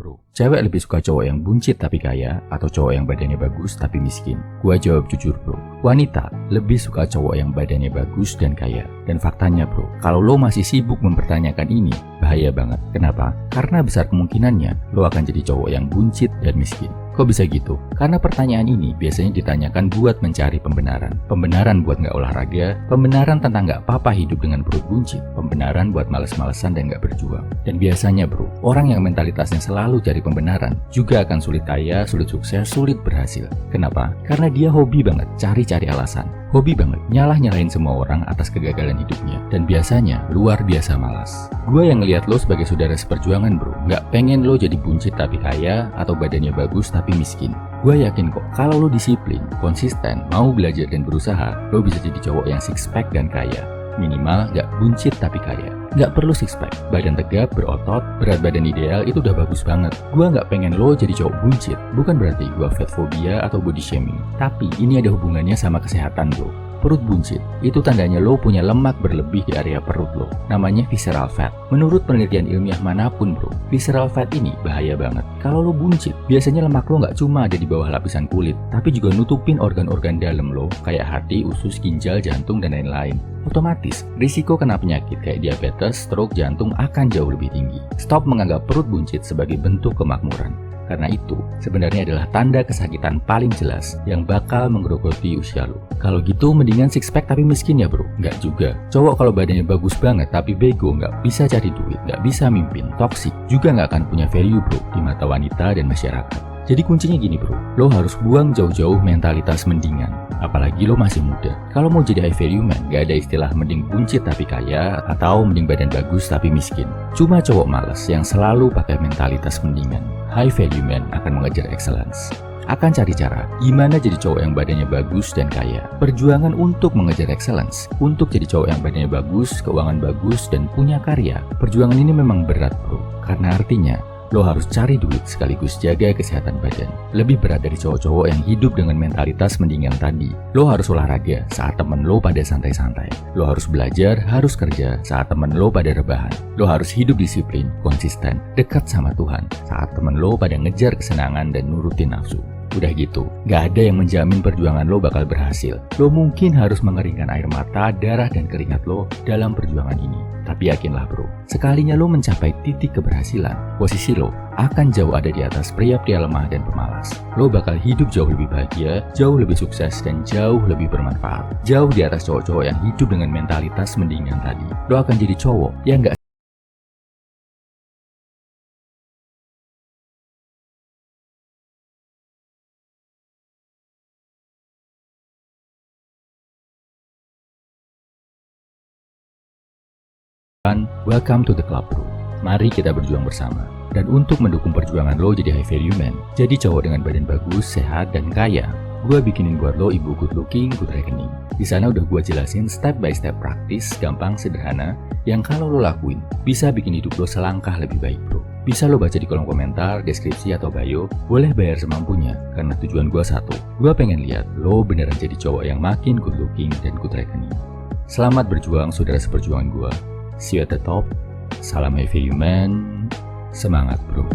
bro, cewek lebih suka cowok yang buncit tapi kaya atau cowok yang badannya bagus tapi miskin? Gua jawab jujur bro, wanita lebih suka cowok yang badannya bagus dan kaya. Dan faktanya bro, kalau lo masih sibuk mempertanyakan ini, bahaya banget. Kenapa? Karena besar kemungkinannya lo akan jadi cowok yang buncit dan miskin. Kok bisa gitu? Karena pertanyaan ini biasanya ditanyakan buat mencari pembenaran. Pembenaran buat nggak olahraga, pembenaran tentang nggak apa-apa hidup dengan perut buncit, pembenaran buat males-malesan dan nggak berjuang. Dan biasanya bro, orang yang mentalitasnya selalu cari pembenaran juga akan sulit kaya, sulit sukses, sulit berhasil. Kenapa? Karena dia hobi banget cari-cari alasan. Hobi banget nyalah-nyalahin semua orang atas kegagalan hidupnya. Dan biasanya luar biasa malas. Gue yang ngeliat lo sebagai saudara seperjuangan bro, nggak pengen lo jadi buncit tapi kaya atau badannya bagus tapi miskin. Gue yakin kok kalau lo disiplin, konsisten, mau belajar dan berusaha, lo bisa jadi cowok yang six pack dan kaya. Minimal nggak buncit tapi kaya. Nggak perlu six pack, badan tegap, berotot, berat badan ideal itu udah bagus banget. Gue nggak pengen lo jadi cowok buncit. Bukan berarti gue fat phobia atau body shaming. Tapi ini ada hubungannya sama kesehatan bro. Perut buncit, itu tandanya lo punya lemak berlebih di area perut lo. Namanya visceral fat. Menurut penelitian ilmiah manapun bro, visceral fat ini bahaya banget. Kalau lo buncit, biasanya lemak lo nggak cuma ada di bawah lapisan kulit, tapi juga nutupin organ-organ dalam lo, kayak hati, usus, ginjal, jantung, dan lain-lain. Otomatis, risiko kena penyakit kayak diabetes, stroke, jantung akan jauh lebih tinggi. Stop menganggap perut buncit sebagai bentuk kemakmuran. Karena itu sebenarnya adalah tanda kesakitan paling jelas yang bakal menggerogoti usia lo. Kalau gitu mendingan six pack tapi miskin ya bro? Nggak juga. Cowok kalau badannya bagus banget tapi bego, nggak bisa cari duit, nggak bisa mimpin, toksik, juga nggak akan punya value bro di mata wanita dan masyarakat. Jadi kuncinya gini bro, lo harus buang jauh-jauh mentalitas mendingan. Apalagi lo masih muda. Kalau mau jadi high value man, gak ada istilah mending buncit tapi kaya atau mending badan bagus tapi miskin. Cuma cowok malas yang selalu pakai mentalitas mendingan. High value man akan mengejar excellence. Akan cari cara gimana jadi cowok yang badannya bagus dan kaya. Perjuangan untuk mengejar excellence, untuk jadi cowok yang badannya bagus, keuangan bagus, dan punya karya. Perjuangan ini memang berat bro, karena artinya lo harus cari duit sekaligus jaga kesehatan badan. Lebih berat dari cowok-cowok yang hidup dengan mentalitas mendingan tadi. Lo harus olahraga saat temen lo pada santai-santai. Lo harus belajar, harus kerja saat temen lo pada rebahan. Lo harus hidup disiplin, konsisten, dekat sama Tuhan saat temen lo pada ngejar kesenangan dan nurutin nafsu. Udah gitu, gak ada yang menjamin perjuangan lo bakal berhasil. Lo mungkin harus mengeringkan air mata, darah, dan keringat lo dalam perjuangan ini. Tapi yakinlah bro, sekalinya lo mencapai titik keberhasilan, posisi lo akan jauh ada di atas pria-pria lemah dan pemalas. Lo bakal hidup jauh lebih bahagia, jauh lebih sukses, dan jauh lebih bermanfaat. Jauh di atas cowok-cowok yang hidup dengan mentalitas mendingan tadi. Lo akan jadi cowok yang gak welcome to the club bro. Mari kita berjuang bersama. Dan untuk mendukung perjuangan lo jadi high value man, jadi cowok dengan badan bagus, sehat, dan kaya, gue bikinin buat lo ibu good looking, good reckoning. Di sana udah gue jelasin step by step praktis, gampang, sederhana, yang kalau lo lakuin, bisa bikin hidup lo selangkah lebih baik bro. Bisa lo baca di kolom komentar, deskripsi, atau bio. Boleh bayar semampunya, karena tujuan gue satu. Gue pengen lihat lo beneran jadi cowok yang makin good looking dan good reckoning. Selamat berjuang saudara seperjuangan gue. See you at the top. Salam high value man. Semangat bro.